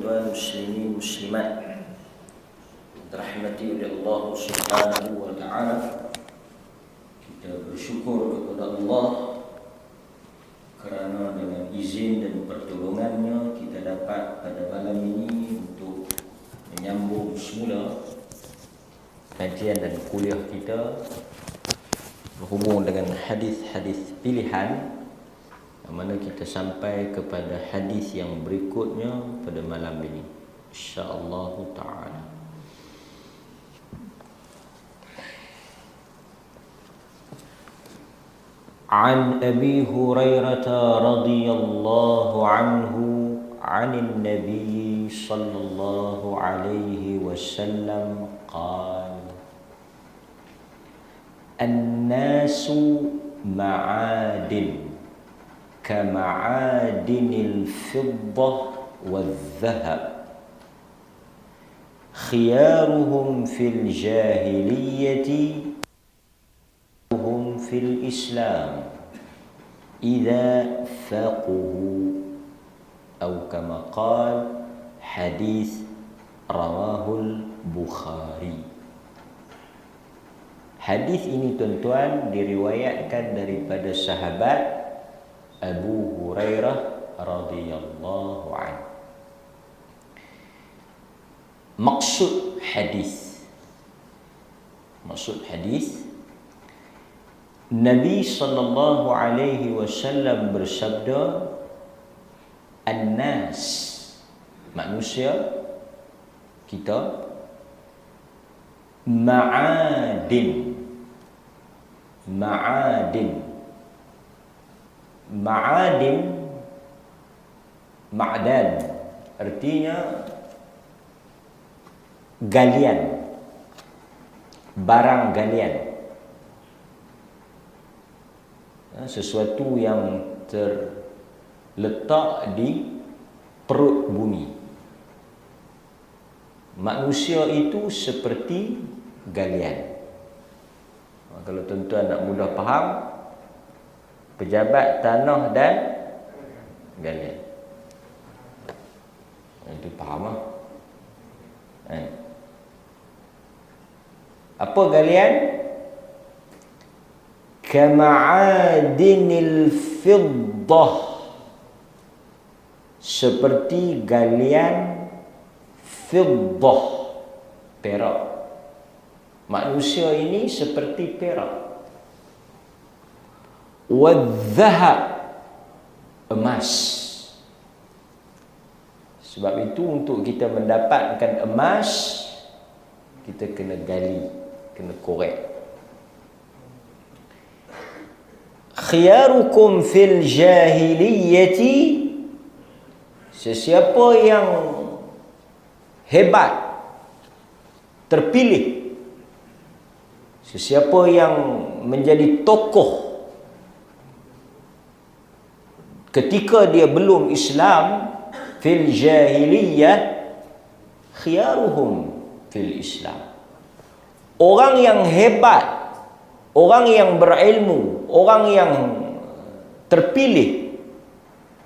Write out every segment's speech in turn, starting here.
tuan-tuan muslimin muslimat dirahmati oleh Allah Subhanahu wa taala, kita bersyukur kepada Allah kerana dengan izin dan pertolongannya kita dapat pada malam ini untuk menyambung semula kajian dan kuliah kita berhubung dengan hadis-hadis pilihan, yang mana kita sampai kepada hadis yang berikutnya pada malam ini insya-Allah taala. An Abi Hurairah radhiyallahu anhu 'anil Nabi sallallahu alaihi wasallam qala An-nasu ma'adin kama'adinil fiddah wal-dhahab khiyaruhum fil jahiliyyati hum fil islam idza faquhu atau kama qala hadis rawahul Bukhari. Hadis ini tuan-tuan diriwayatkan daripada sahabat Abu Hurairah radhiyallahu anhu. Maksud hadis Nabi sallallahu alaihi wasallam bersabda, An-nas, manusia kita, ma'adin ma'dan artinya galian, barang galian, sesuatu yang terletak di perut bumi. Manusia itu seperti galian. Kalau tuan-tuan nak mudah faham, pejabat, tanah dan galian. Itu faham lah. Apa galian? Kama'adinil fiddah, seperti galian fiddah, perak. Manusia ini seperti perak. Wal-dhahab, emas. Sebab itu untuk kita mendapatkan emas, kita kena gali, kena korek. Khiyarukum fil jahiliyyati, sesiapa yang hebat, terpilih, sesiapa yang menjadi tokoh ketika dia belum Islam, fil jahiliyah, khiyaruhum fil Islam. Orang yang hebat, orang yang berilmu, orang yang terpilih,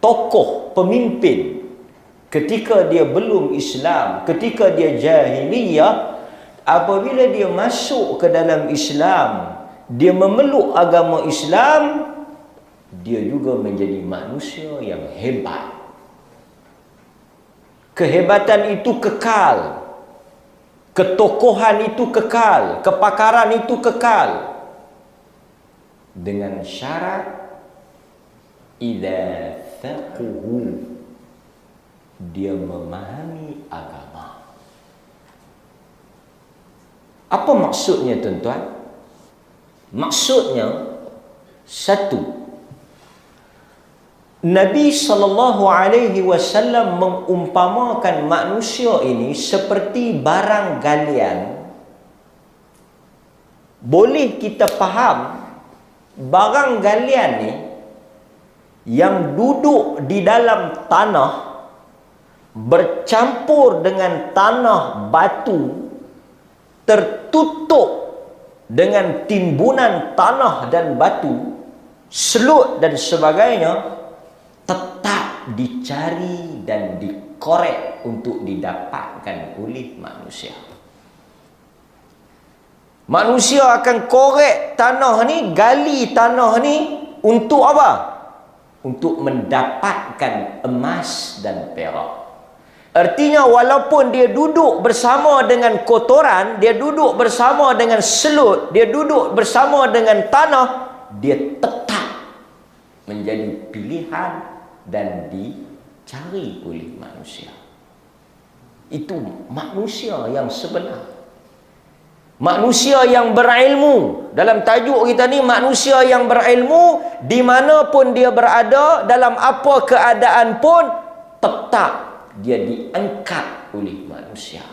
tokoh, pemimpin, ketika dia belum Islam, ketika dia jahiliyah, apabila dia masuk ke dalam Islam, dia memeluk agama Islam, dia juga menjadi manusia yang hebat. Kehebatan itu kekal, ketokohan itu kekal, kepakaran itu kekal, dengan syarat idza faquhu, dia memahami agama. Apa maksudnya tuan-tuan? Maksudnya satu, Nabi sallallahu alaihi wasallam mengumpamakan manusia ini seperti barang galian. Boleh kita faham barang galian ni yang duduk di dalam tanah, bercampur dengan tanah batu, tertutup dengan timbunan tanah dan batu, selut dan sebagainya, tetap tetap dicari dan dikorek untuk didapatkan oleh manusia. Manusia akan korek tanah ni, gali tanah ni untuk apa? Untuk mendapatkan emas dan perak. Artinya walaupun dia duduk bersama dengan kotoran, dia duduk bersama dengan selut, dia duduk bersama dengan tanah, dia tetap menjadi pilihan dan dicari oleh manusia. Itu manusia yang sebenar. Manusia yang berilmu. Dalam tajuk kita ni, manusia yang berilmu, dimanapun dia berada, dalam apa keadaan pun, tetap dia diangkat oleh manusia.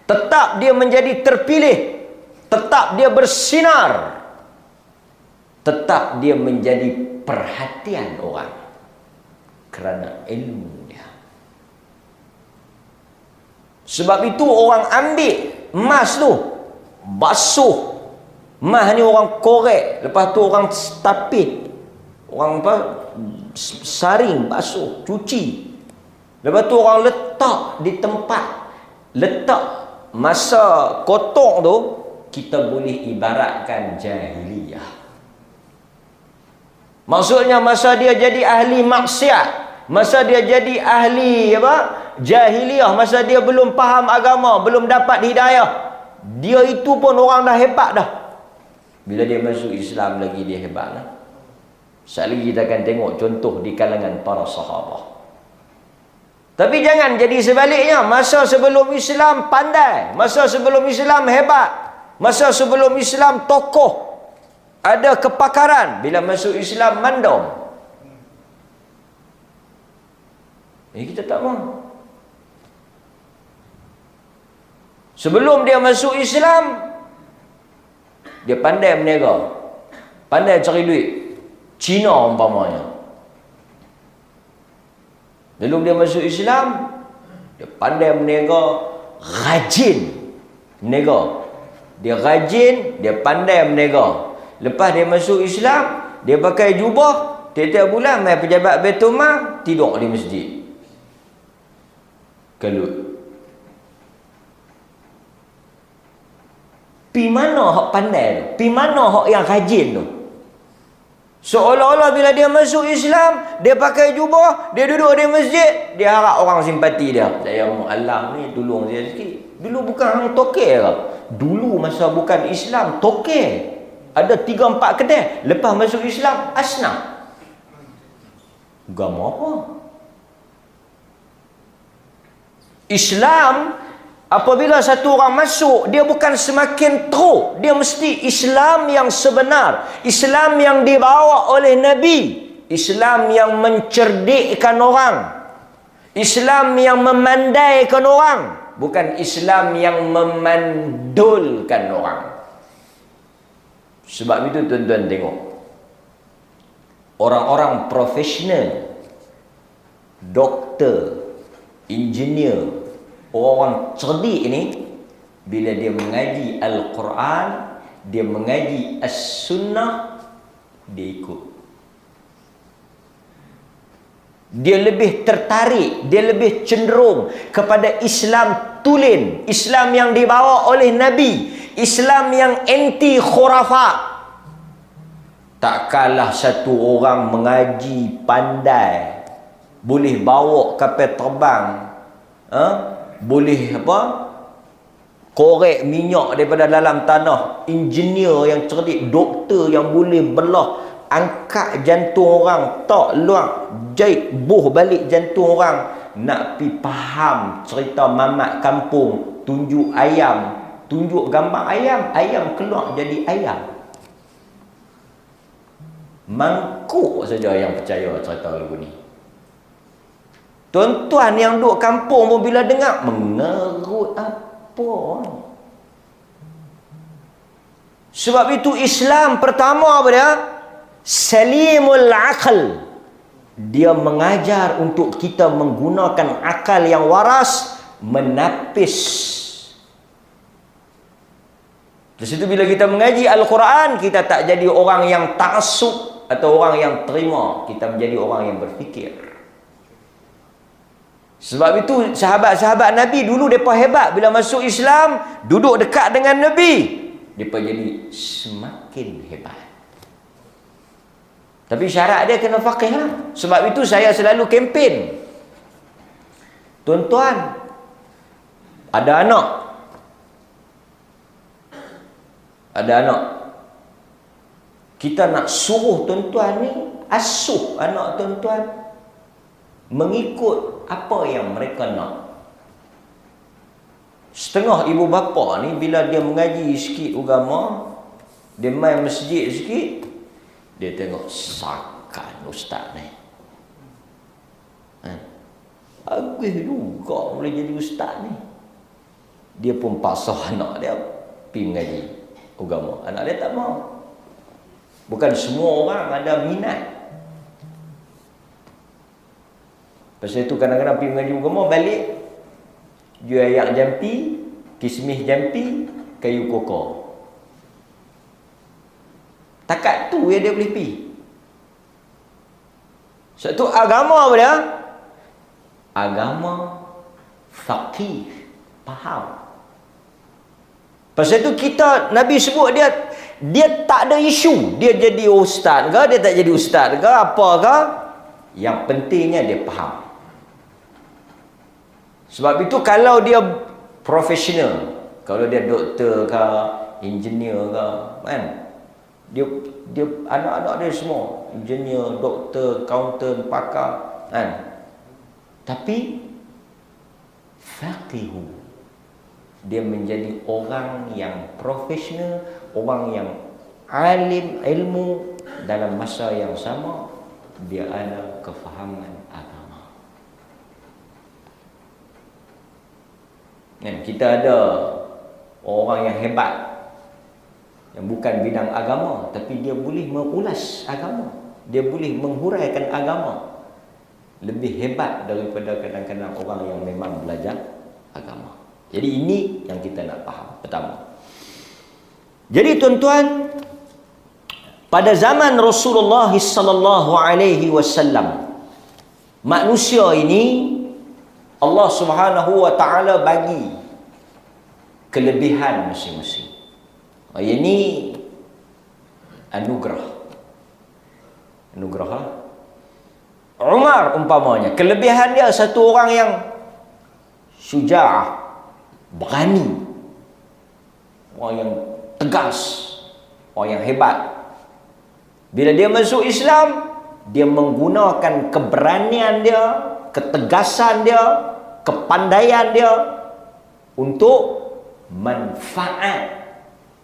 Tetap dia menjadi terpilih. Tetap dia bersinar. Tetap dia menjadi perhatian orang. Kerana ilmu dia. Sebab itu orang ambil emas tu, basuh. Emas ni orang korek. Lepas tu orang tapis. Orang apa? Saring, basuh, cuci. Lepas tu orang letak di tempat. Letak masa kotor tu, kita boleh ibaratkan jahiliyah. Maksudnya masa dia jadi ahli maksiat, masa dia jadi ahli apa? Jahiliyah, masa dia belum faham agama, belum dapat hidayah, dia itu pun orang dah hebat dah. Bila dia masuk Islam lagi dia hebat lah. Sekali kita akan tengok contoh di kalangan para sahabat. Tapi jangan jadi sebaliknya. Masa sebelum Islam pandai, masa sebelum Islam hebat, masa sebelum Islam tokoh, ada kepakaran, bila masuk Islam mandom. Kita tak mahu. Sebelum dia masuk Islam, dia pandai berniaga, pandai cari duit. Cina umpamanya. Belum dia masuk Islam, dia pandai berniaga, rajin berniaga. Dia rajin, dia pandai berniaga. Lepas dia masuk Islam, dia pakai jubah, tiap-tiap bulan mai pejabat Baitul Mal, tidur di masjid. Kalut. Pi mana hak pandai tu? Pi mana hak yang rajin tu? Seolah-olah bila dia masuk Islam, dia pakai jubah, dia duduk di masjid, dia harap orang simpati dia. Saya mu'allam ni, tolong saya sikit. Dulu bukan hang tokek ke? Dulu masa bukan Islam, tokek. Ada 3-4 kedai. Lepas masuk Islam, asnaf. Agama apa? Islam, apabila satu orang masuk, dia bukan semakin teruk. Dia mesti Islam yang sebenar. Islam yang dibawa oleh Nabi. Islam yang mencerdikkan orang. Islam yang memandaikan orang. Bukan Islam yang memandulkan orang. Sebab itu tuan-tuan tengok. Orang-orang profesional, doktor, engineer, orang cerdik ni, bila dia mengaji Al-Quran, dia mengaji As-Sunnah, dia ikut. Dia lebih tertarik, dia lebih cenderung kepada Islam tulen, Islam yang dibawa oleh Nabi, Islam yang anti khurafat. Tak kalah satu orang mengaji pandai, boleh bawa kapal terbang, boleh apa, korek minyak daripada dalam tanah, engineer yang cerdik, doktor yang boleh belah, angkat jantung orang, tak luang, jahit, buh balik jantung orang. Nak pi faham cerita mamat kampung, tunjuk ayam, tunjuk gambar ayam, ayam keluar jadi ayam. Mangkuk saja yang percaya cerita lagu ni. Tuan-tuan yang duduk kampung pun bila dengar, mengerut apa? Sebab itu Islam pertama apa dia? Salimul aql. Dia mengajar untuk kita menggunakan akal yang waras, menapis. Di situ bila kita mengaji Al-Quran, kita tak jadi orang yang ta'assub. atau orang yang terima, kita menjadi orang yang berfikir. Sebab itu sahabat-sahabat Nabi dulu mereka hebat. Bila masuk Islam, duduk dekat dengan Nabi, mereka jadi semakin hebat. Tapi syarat dia kena faqih lah. Sebab itu saya selalu kempen. Tuan-tuan, ada anak. Ada anak. Kita nak suruh tuan-tuan ni asuh anak tuan-tuan mengikut apa yang mereka nak. Setengah ibu bapa ni bila dia mengaji sikit agama, dia main masjid sikit, dia tengok sakan ustaz ni. Bagus juga boleh jadi ustaz ni. Dia pun pasah anak dia pergi mengaji agama. Anak dia tak mau. Bukan semua orang ada minat. Pasal itu kadang-kadang pergi mengaji agama, balik jual ayak jampi, kismis jampi, kayu kokor. Takat tu dia boleh pergi. Sebab tu agama apa dia? Agama faqih, faham. Pasal tu kita, Nabi sebut dia tak ada isu. Dia jadi ustaz ke, dia tak jadi ustaz ke, apa ke. Yang pentingnya dia faham. Sebab itu kalau dia profesional, kalau dia doktor ke, engineer ke, kan? Dia anak-anak dia semua engineer, doktor, accountant, pakar, kan? Tapi faqihu, dia menjadi orang yang profesional, orang yang alim ilmu, dalam masa yang sama dia ada kefahaman agama. Kan, kita ada orang yang hebat yang bukan bidang agama, tapi dia boleh mengulas agama, dia boleh menghuraikan agama lebih hebat daripada kadang-kadang orang yang memang belajar agama. Jadi ini yang kita nak faham pertama. Jadi tuan-tuan, pada zaman Rasulullah sallallahu alaihi wasallam, manusia ini Allah Subhanahu wa taala bagi kelebihan masing-masing. Ini anugerah. Anugerah. Umar umpamanya, kelebihan dia satu orang yang syuja'ah, berani, orang yang tegas, orang yang hebat. Bila dia masuk Islam, dia menggunakan keberanian dia, ketegasan dia, kepandaian dia untuk manfaat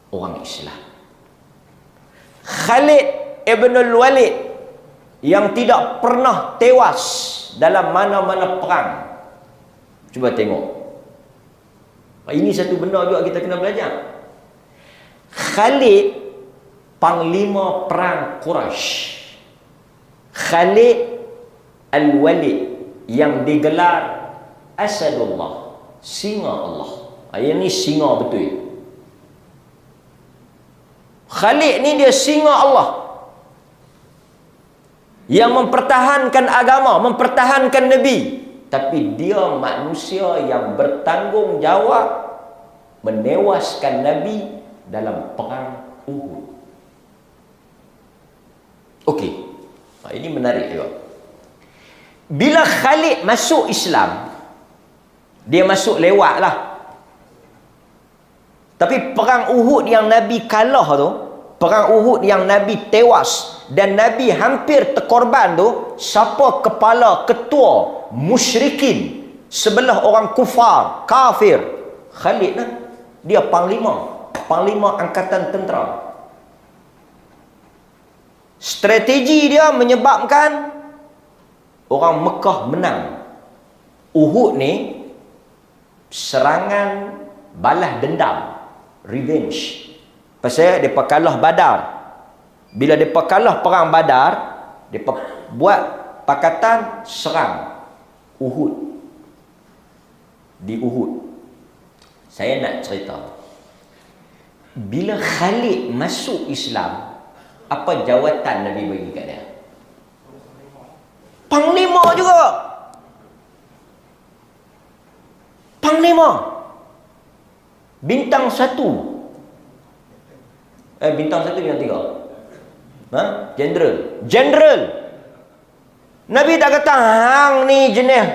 orang Islam. Khalid ibn al-Walid yang tidak pernah tewas dalam mana-mana perang. Cuba tengok. Ini satu benda juga kita kena belajar. Khalid panglima perang Quraisy. Khalid al-Walid yang digelar Asadullah, singa Allah. Ini singa betul. Khalid ni dia singa Allah yang mempertahankan agama, mempertahankan Nabi. Tapi dia manusia yang bertanggungjawab menewaskan Nabi dalam perang Uhud. Okey. Ini menarik juga. Bila Khalid masuk Islam, dia masuk lewat lah. Tapi perang Uhud yang Nabi kalah tu, perang Uhud yang Nabi tewas dan Nabi hampir terkorban tu, siapa kepala ketua musyrikin sebelah orang kufar, kafir? Khalid lah. Dia panglima angkatan tentera. Strategi dia menyebabkan orang Mekah menang. Uhud ni serangan balas dendam, revenge. Pasal mereka kalah Badar. Bila mereka kalah perang Badar, mereka buat pakatan serang Uhud. Di Uhud, saya nak cerita, bila Khalid masuk Islam, Apa jawatan Nabi bagi kat dia? Panglima juga. Panglima. Bintang 1. Bintang 1, bintang 3. General. General. Nabi tak kata hang ni jenis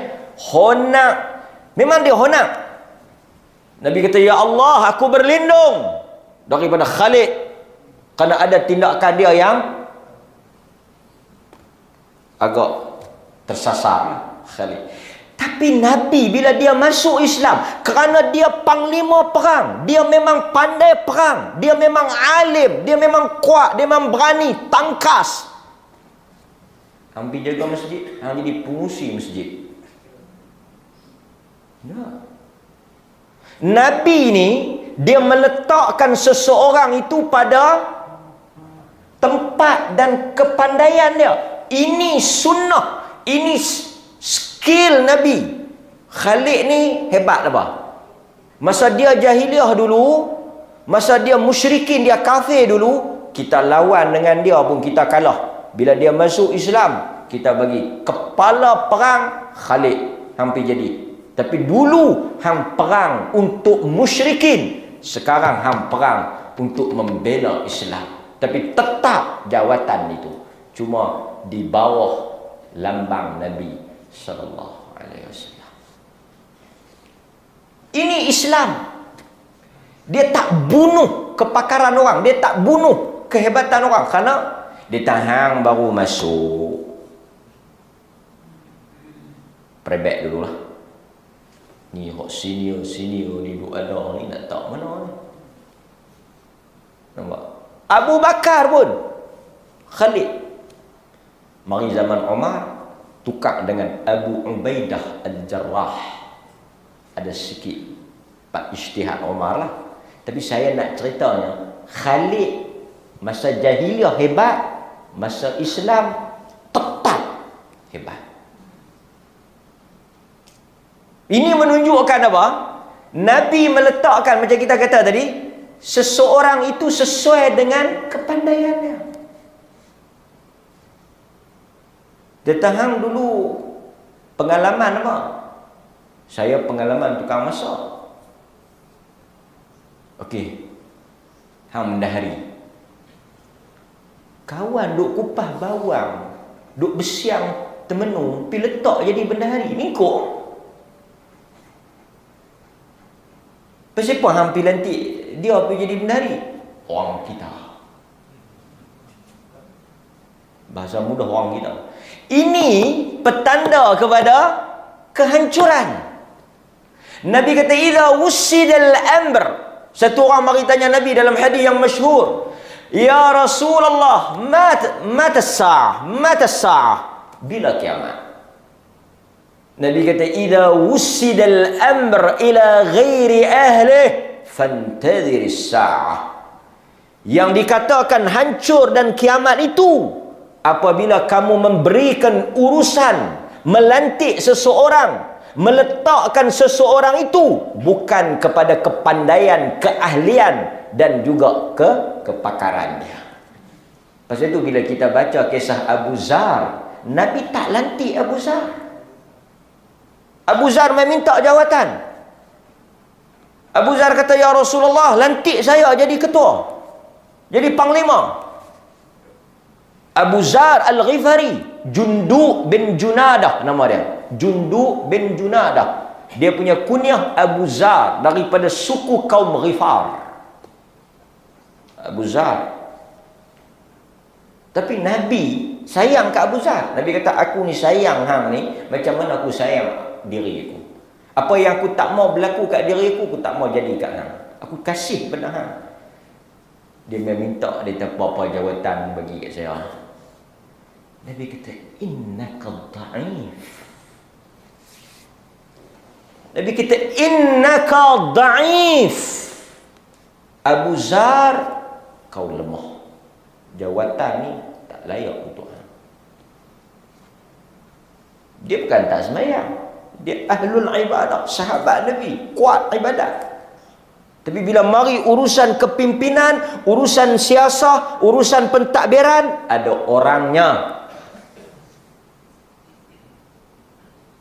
honak. Memang dia honak. Nabi kata, ya Allah, aku berlindung daripada Khalid, kerana ada tindakan dia yang agak tersasar Khalid. Tapi Nabi bila dia masuk Islam, kerana dia panglima perang, dia memang pandai perang, dia memang alim, dia memang kuat, dia memang berani, tangkas. Hampir jaga masjid, hang jadi pengusi masjid. Ya. Nabi ni dia meletakkan seseorang itu pada tempat dan kepandaian dia. Ini sunnah, ini skill Nabi. Khalid ni hebat apa? Masa dia jahiliah dulu, masa dia musyrikin, dia kafir dulu, kita lawan dengan dia pun kita kalah. Bila dia masuk Islam, kita bagi kepala perang Khalid, hampir jadi. Tapi dulu hang perang untuk musyrikin, sekarang hang perang untuk membela Islam. Tapi tetap jawatan itu cuma di bawah lambang Nabi sallallahu alaihi wasallam. Ini Islam. Dia tak bunuh kepakaran orang, dia tak bunuh kehebatan orang, kerana dia tahan baru masuk. Prebek dululah. Ni hok senior ni duk ada ni, nak tak mana ni. Nampak? Abu Bakar pun Khalid. Mari zaman Umar tukar dengan Abu Ubaidah Al-Jarrah. Ada sikit pak ijtihad Umar lah. Tapi saya nak ceritanya, Khalid masa jahiliah hebat, masa Islam tetap hebat. Ini menunjukkan apa? Nabi meletakkan, macam kita kata tadi, seseorang itu sesuai dengan kepandaiannya. Dia tahan dulu pengalaman apa? Saya pengalaman tukang masak. Okey. Hang mendahari. Kawan duk kupas bawang, duk bersiang temenu, pi letak jadi bendahari. Ni kok pasal apa hampir lantik dia pergi jadi bendahari? Orang kita. Bahasa mudah orang kita. Ini petanda kepada kehancuran. Nabi kata, idza wussidal amr. Satu orang mari tanya Nabi dalam hadis yang masyhur, ya Rasulullah, mata as-sa'ah? Bila kiamat? Nabi kata, idza wussidal amr ila ghairi ahlihi fantadhir as-sa'ah. Yang dikatakan hancur dan kiamat itu apabila kamu memberikan urusan, melantik seseorang, meletakkan seseorang itu bukan kepada kepandaian, keahlian dan juga kepakarannya. Pasal itu bila kita baca kisah Abu Zar, Nabi tak lantik Abu Zar. Abu Zar meminta jawatan. Abu Zar kata, ya Rasulullah, lantik saya jadi ketua, jadi panglima. Abu Zar Al-Ghifari, Jundub bin Junadah nama dia. Jundub bin Junadah. Dia punya kunyah Abu Zar, daripada suku kaum Ghifar. Abu Zar. Tapi Nabi sayang ke Abu Zar. Nabi kata, aku ni sayang hang ni macam mana aku sayang diri aku. Apa yang aku tak mau berlaku kat diri aku tak mau jadi kat hang. Aku kasih benda hang. Dia minta dia tak apa-apa jawatan bagi kat saya. Nabi kata, innaka dha'if. Nabi kata, innaka dha'if. Abu Zar, kau lemah. Jawatan ni tak layak untuk hang. Dia bukan tak sembahyang, dia ahlul ibadah, sahabat Nabi, kuat ibadat. Tapi bila mari urusan kepimpinan, urusan siasah, urusan pentadbiran, ada orangnya.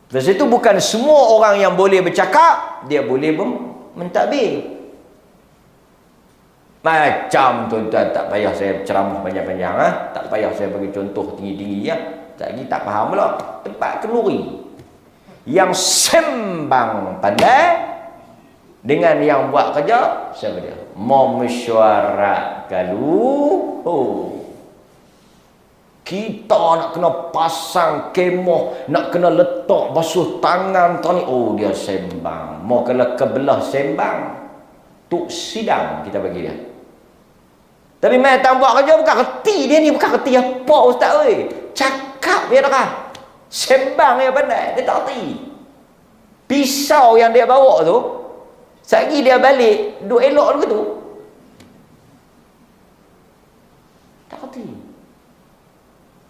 Terus itu bukan semua orang yang boleh bercakap, dia boleh mentadbir. Macam tuan-tuan, tak payah saya ceramah panjang-panjang, tak payah saya bagi contoh tinggi-tinggi, tak lagi tak faham pula. Tempat kenduri yang sembang pandai dengan yang buat kerja, siapa dia? Mesyuarat kalau kita nak kena pasang kemah, nak kena letak basuh tangan tani, dia sembang. Mau kalau kebelah sembang, tuk sidang kita bagi dia. Tapi mai tak buat kerja, bukan reti dia ni, bukan reti apa ustaz oi. Cakap dia dah. Sembang dia pandai, dia tak reti. Pisau yang dia bawa tu, sagi dia balik, duk elok dulu tu. Tak reti.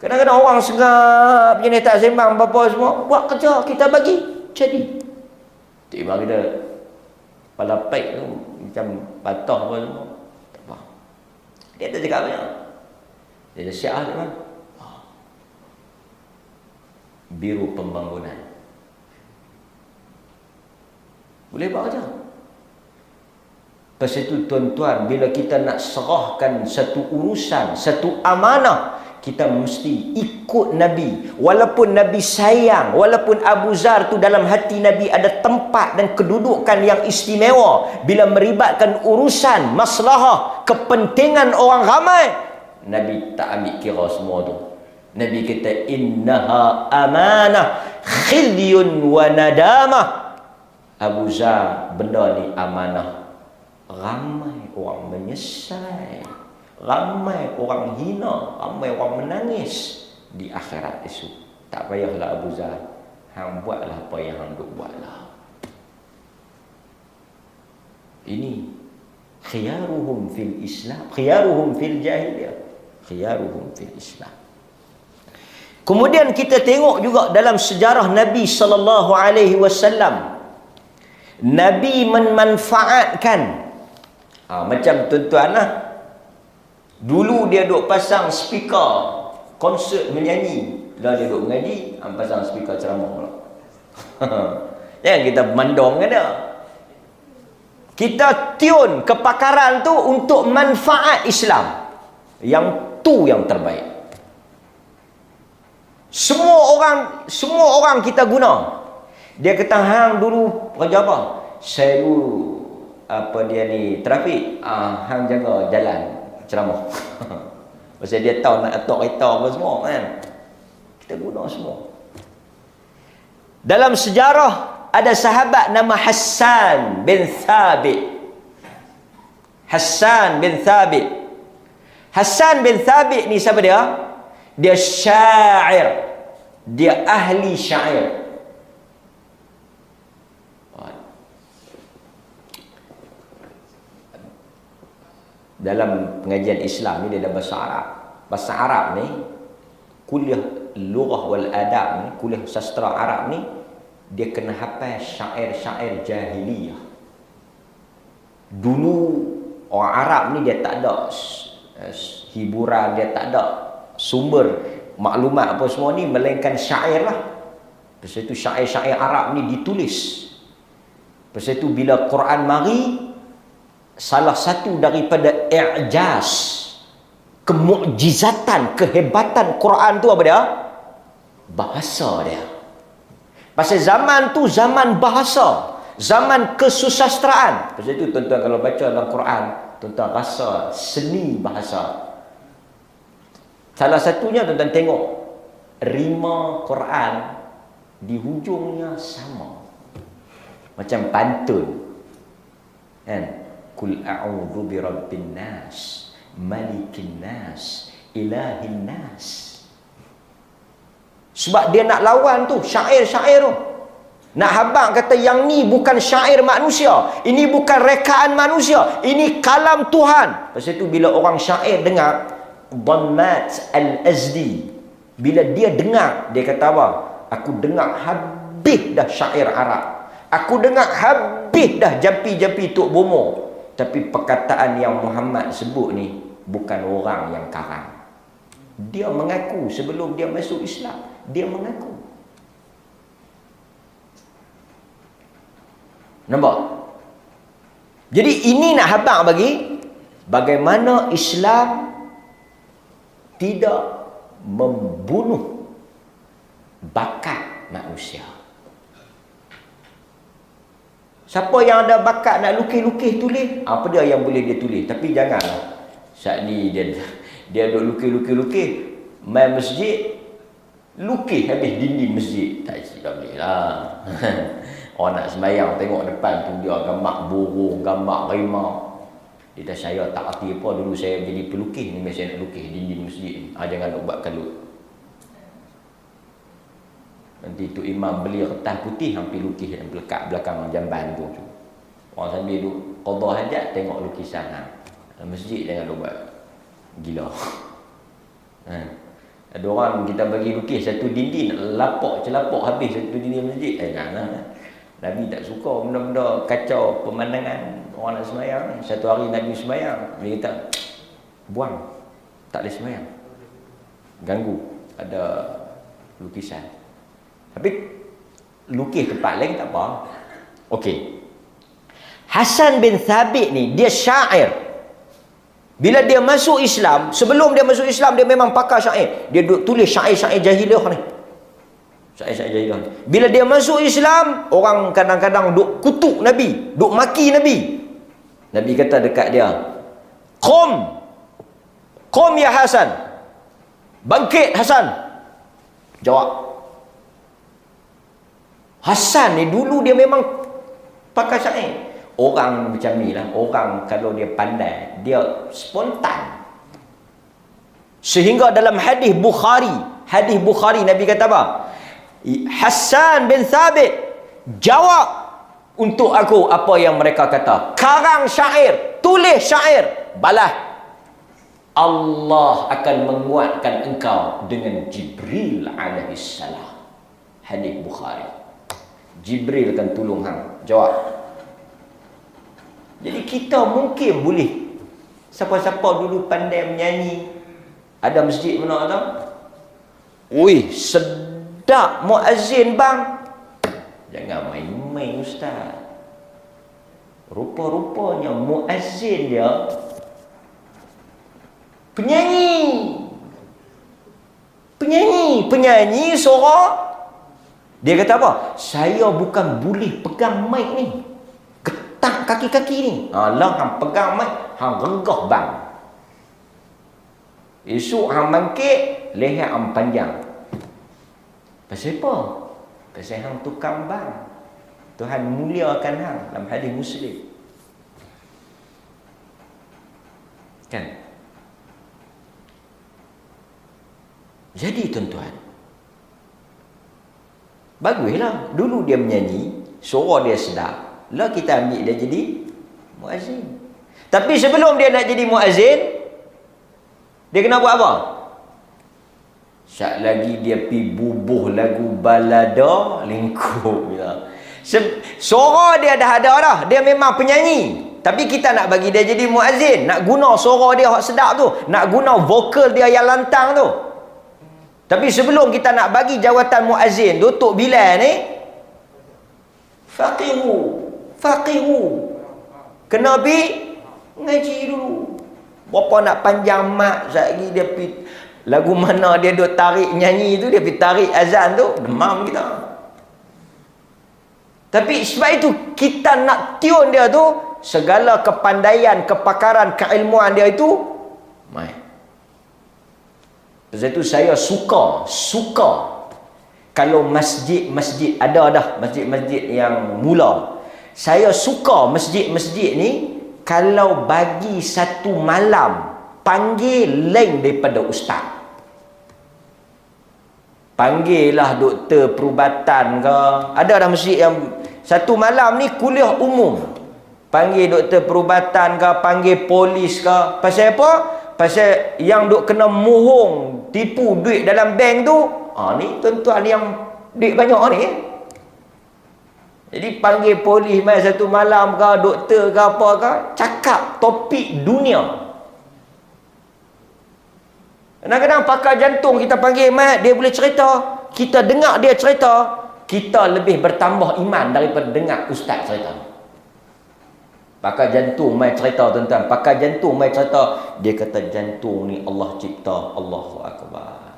Kadang-kadang orang sengap je ni, tak sembang apa-apa semua. Buat kerja, kita bagi, jadi. Tiba kita kepala pek tu, macam patah apa semua. Tak apa. Dia tak cakap banyak. Dia ada syiah tu kan. Biro Pembangunan. Boleh buat kerja. Lepas itu tuan-tuan, bila kita nak serahkan satu urusan, satu amanah, kita mesti ikut Nabi. Walaupun Nabi sayang, walaupun Abu Zar tu dalam hati Nabi ada tempat dan kedudukan yang istimewa, bila meribatkan urusan, maslahah, kepentingan orang ramai, Nabi tak ambil kira semua tu. Nabi kata, innaha amanah khizyun wa nadamah. Abu Zar, benda ni amanah. Ramai orang menyesal, ramai orang hina, ramai orang menangis di akhirat esok. Tak payahlah Abu Zar, hang buatlah apa yang hang duk buatlah. Ini khiyaruhum fil Islam, khiyaruhum fil jahiliyah, khiyaruhum fil Islam. Kemudian kita tengok juga dalam sejarah Nabi sallallahu alaihi wasallam, Nabi memanfaatkan macam tuan-tuan lah, dulu dia duk pasang speaker konsert menyanyi, dah dia duk mengaji, pasang speaker ceramah pula. Jangan kita mandong kan dia. Kita tune kepakaran tu untuk manfaat Islam. Yang tu yang terbaik. Semua orang kita guna. Dia kata, hang dulu kerja apa? Saya dulu apa dia ni, trafik. Hang jaga jalan, ceramah. Pasal dia tahu nak atok kereta apa semua kan. Kita guna semua. Dalam sejarah ada sahabat nama Hassan bin Thabit. Hassan bin Thabit. Hassan bin Thabit ni siapa dia? Dia syair. Dia ahli syair. Dalam pengajian Islam ni dia ada bahasa Arab. Bahasa Arab ni, kuliah lughah wal adab ni, kuliah sastra Arab ni, dia kena hafal syair-syair jahiliyah. Dulu orang Arab ni dia tak ada hiburan, dia tak ada sumber maklumat apa semua ni, melainkan syair lah. Lepas itu syair-syair Arab ni ditulis. Lepas itu bila Quran mari, salah satu daripada i'jaz, kemukjizatan, kehebatan Quran tu apa dia? Bahasa dia. Pasal zaman tu zaman bahasa, zaman kesusastraan. Pasal itu tuan-tuan kalau baca dalam Quran, tuan-tuan rasa seni bahasa. Salah satunya tuan-tuan tengok rima Quran di hujungnya sama. Macam pantun. Kan? Kul a'udzu birabbin nas, malikin nas, ilahin nas. Sebab dia nak lawan tu syair-syair tu. Nak habaq kata yang ni bukan syair manusia, ini bukan rekaan manusia, ini kalam Tuhan. Lepas itu bila orang syair dengar Dhammat Al-Azdi, bila dia dengar, dia kata apa? Aku dengar habis dah syair Arab, aku dengar habis dah jampi-jampi Tok Bomo. Tapi perkataan yang Muhammad sebut ni bukan orang yang karang. Dia mengaku sebelum dia masuk Islam. Dia mengaku. Nampak? Jadi ini nak habaq bagi bagaimana Islam tidak membunuh bakat manusia. Siapa yang ada bakat nak lukis-lukis tulis, apa dia yang boleh dia tulis. Tapi janganlah saat ni dia duk lukis-lukis main masjid, lukis habis dinding masjid. Tak boleh lah. Orang nak sembahyang tengok depan tu dia gambar burung, gambar harimau. Dia dah saya tak arti apa, dulu saya jadi pelukis ni, saya nak lukis dinding masjid ni. Jangan nak buat kalut. Nanti tu imam beli kertas putih hampir lukis yang melekat belakang jamban tu. Orang sambil duduk qada hajat tengok lukisan. Dalam masjid jangan buat gila. Ada orang kita bagi lukis satu dinding, lapak celapok habis satu dinding masjid. Janganlah. Nabi tak suka benda-benda kacau pemandangan orang nak sembahyang. Satu hari Nabi sembahyang, dia kata, buang, tak boleh sembahyang, ganggu, ada lukisan. Tapi lukis tempat lain tak apa. Okey. Hasan bin Thabit ni dia syair. Bila dia masuk Islam, sebelum dia masuk Islam dia memang pakar syair. Dia duk tulis syair-syair jahiliah ni. Syair-syair jahiliah ni. Bila dia masuk Islam, orang kadang-kadang duk kutuk Nabi, duk maki Nabi. Nabi kata dekat dia, Qum ya Hasan. Bangkit Hasan. Jawab. Hasan ni dulu dia memang pakai syair. Orang macam ni lah. Orang kalau dia pandai, dia spontan. Sehingga dalam hadis Bukhari Nabi kata apa? Hasan bin Thabit jawab untuk aku apa yang mereka kata. Karang syair, tulis syair, balas. Allah akan menguatkan engkau dengan Jibril alaihissalam. Hadis Bukhari. Jibril akan tolong hang. Jawab. Jadi kita mungkin boleh. Siapa-siapa dulu pandai menyanyi, ada masjid mana tau? Ui, sedap muazzin bang. Jangan main-main ustaz. Rupa-rupanya muazzin dia penyanyi suara. Dia kata apa? Saya bukan boleh pegang mic ni, ketak kaki-kaki ni. Lah hang pegang mic, hang renggah bang. Esok hang bangkit, leher hang panjang. Pasal apa? Pasal hang tukang bang. Tuhan muliakan hang dalam hadis Muslim. Kan? Jadi tuan-tuan, baguslah. Dulu dia menyanyi, suara dia sedap. Lah kita ambil dia jadi muazzin. Tapi sebelum dia nak jadi muazzin, dia kena buat apa? Syak lagi dia pi bubuh lagu balada lingkup. Suara dia dah ada dah. Dia memang penyanyi. Tapi kita nak bagi dia jadi muazzin, nak guna suara dia hak sedap tu, nak guna vokal dia yang lantang tu. Tapi sebelum kita nak bagi jawatan muazzin tu, Tok Bilal ni faqihu kena pergi ngaji dulu. Berapa nak panjang mak lagi dia pergi lagu mana dia duk tarik nyanyi tu, dia pergi tarik azan tu, demam kita. Tapi sebab itu kita nak tune dia tu, segala kepandaian, kepakaran, keilmuan dia itu mai. Sebab itu saya suka kalau masjid-masjid ada dah, masjid-masjid yang mula. Saya suka masjid-masjid ni kalau bagi satu malam panggil lain daripada ustaz. Panggillah doktor perubatan ke. Ada dah masjid yang satu malam ni kuliah umum. Panggil doktor perubatan ke, panggil polis ke. Pasal apa? Pasal yang duk kena mohong, tipu duit dalam bank tu, ni tuan-tuan yang duit banyak ni. Jadi panggil polis mai satu malam ke, doktor ke apa ke, cakap topik dunia. Kadang-kadang pakar jantung kita panggil mai, dia boleh cerita. Kita dengar dia cerita, kita lebih bertambah iman daripada dengar ustaz cerita. Pakar jantung mai cerita tuan-tuan, pakar jantung mai cerita, dia kata jantung ni Allah cipta, Allahu Akbar.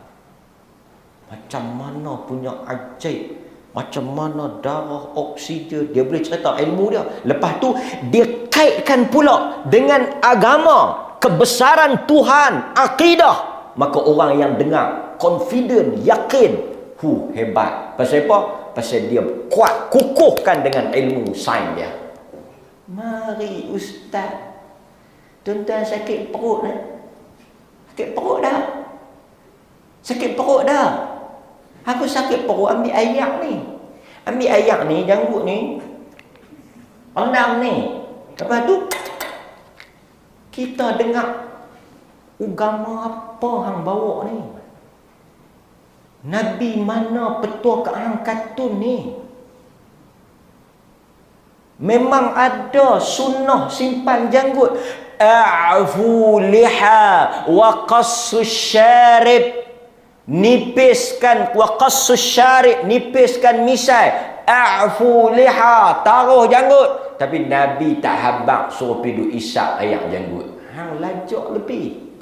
Macam mana punya ajaib, macam mana darah, oksigen, dia boleh cerita ilmu dia. Lepas tu dia kaitkan pula dengan agama, kebesaran Tuhan, akidah. Maka orang yang dengar confident, yakin, hebat. Pasal apa? Pasal dia kuat, kukuhkan dengan ilmu sains dia. Mari ustaz, tuan-tuan sakit perut dah. Sakit perut dah. Sakit perut dah. Aku sakit perut, ambil ayak ni. Ambil ayak ni, janggut ni. Rendam ni. Lepas tu, kita dengar agama apa hang bawa ni. Nabi mana petua ke hang katun ni. Memang ada sunnah simpan janggut. A'fu liha wa qassu syarib. Nipiskan waqassus syarib, nipiskan misai. A'fu liha, taruh janggut. Tapi Nabi tak habaq suruh pergi duk isap ayak janggut. Hang lajak lebih.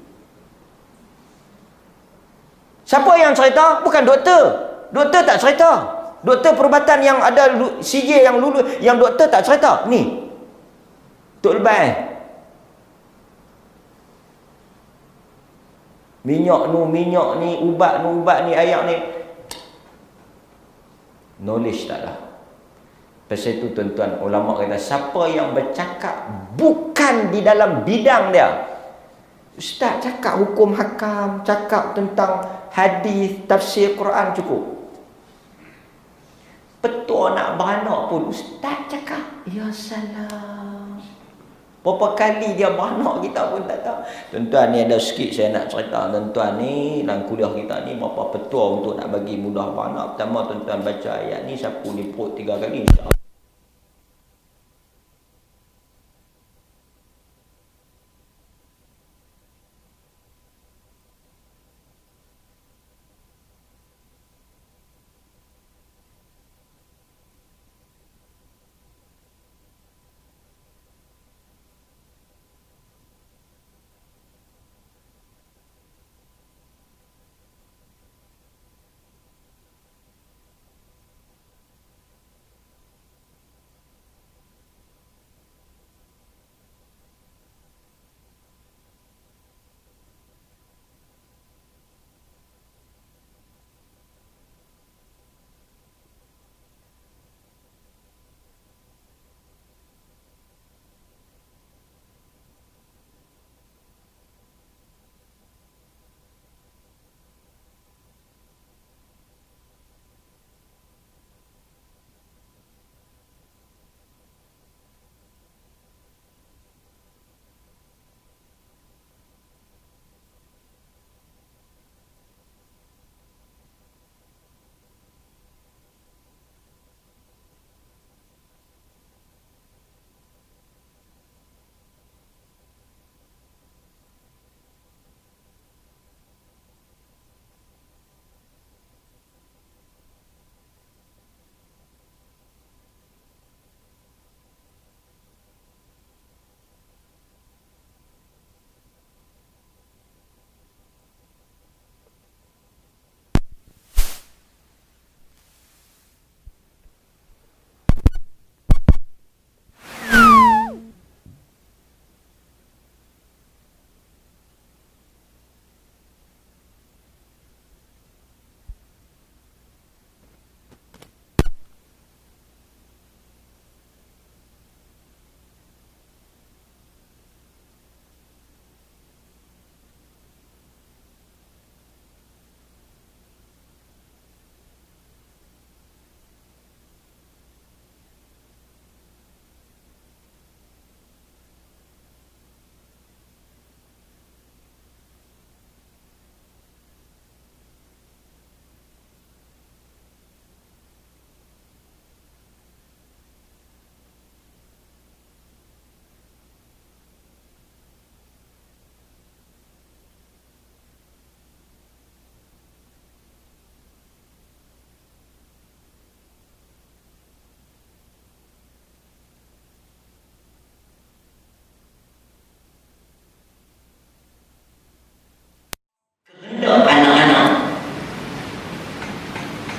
Siapa yang cerita? Bukan doktor. Doktor tak cerita. Doktor perubatan yang ada sijil yang lulus, yang doktor tak cerita. Ni Tok Lebai, minyak ni, ubat ni, ayak ni. Knowledge tak lah. Pasal itu tuan-tuan, ulama kata siapa yang bercakap bukan di dalam bidang dia. Ustaz cakap hukum hakam, cakap tentang hadis, tafsir Quran cukup. Petua nak beranak pun ustaz cakap, ya salam. Berapa kali dia beranak kita pun tak tahu. Tuan-tuan, ni ada sikit saya nak cerita. Tuan-tuan ni, dalam kuliah kita ni, berapa petua untuk nak bagi mudah beranak. Pertama, tuan-tuan baca ayat ni, sapu ni perut 3 kali.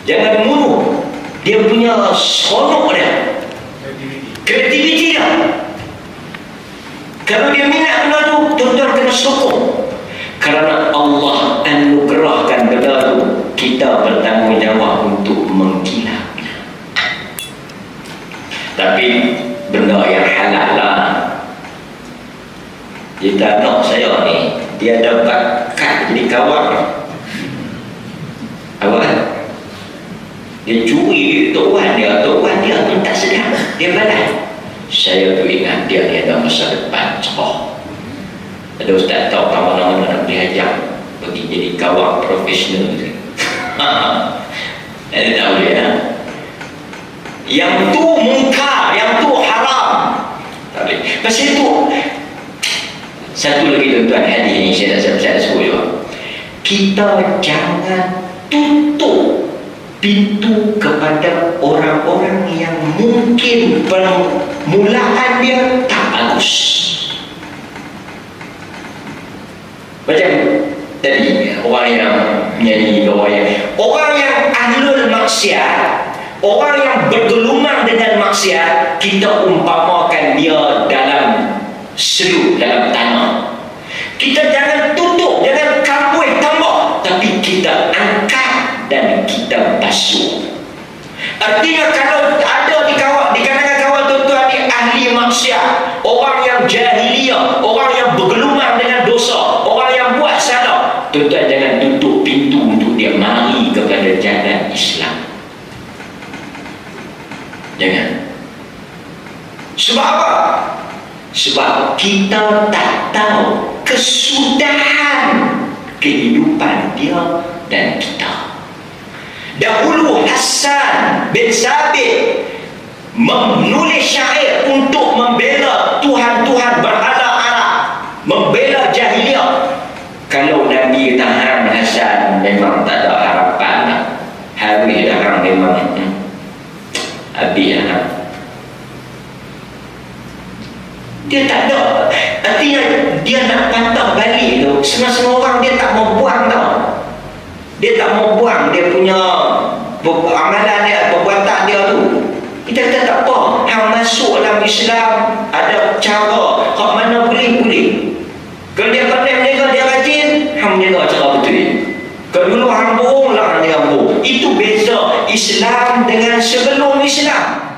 Jangan bunuh. Dia punya seronok dia, kreativiti dia. Kalau dia minat benda tu, tuan-tuan kena sokong. Kerana Allah anugerahkan benda tu, kita bertanggungjawab untuk mengkilat. Tapi benda yang halal lah. Kita anak saya ni, dia ada bakat jadi kawal. Awal dia curi tuan dia pun tak sedar, dia balas. Saya tu ingat dia ni ada masa depan cerah. Ada ustaz tahu mana-mana nak belajar pergi jadi kawal profesional tu. Ada tahu dia. Yang tu mungkar, yang tu haram. Tapi pasal itu satu lagi tuan-tuan, hadis ni saya sebut juga. Kita jangan tutup pintu kepada orang-orang yang mungkin permulaan dia tak bagus. Macam tadi orang yang menyanyi, orang yang ahlul maksiat, orang yang bergelumang dengan maksiat, kita umpamakan dia dalam seluk, dalam tanah. Kita jangan tutup, jangan kambuh tambah, tapi kita angkat dan kita basuh. Artinya kalau ada di kalangan kawan tuan-tuan ni ahli maksiat, orang yang jahiliyah, orang yang bergelumang dengan dosa, orang yang buat salah, tuan-tuan jangan tutup pintu untuk dia mari kepada jalan Islam. Jangan. Sebab apa? Sebab kita tak tahu kesudahan kehidupan dia dan kita. Dahulu Hasan bin Sabit menulis syair untuk membela Tuhan-Tuhan berhala Arab, membela jahiliyah. Kalau Nabi tahan Hasan, memang tak ada harapan lah. Habis dah memang habis lah. Dia tak ada. Artinya dia nak patah balik tu. Semua orang dia tak mau buang tau. Dia tak mau buang dia punya amalan dia, perbuatan dia tu. Kita kata tak apa, hang masuk dalam Islam ada cara, hak mana boleh. Kalau dia pandai menjaga, dia rajin, hang menjaga cara betul. Kalau dulu hang bohong lah, hang bohong. Itu beza Islam dengan sebelum Islam.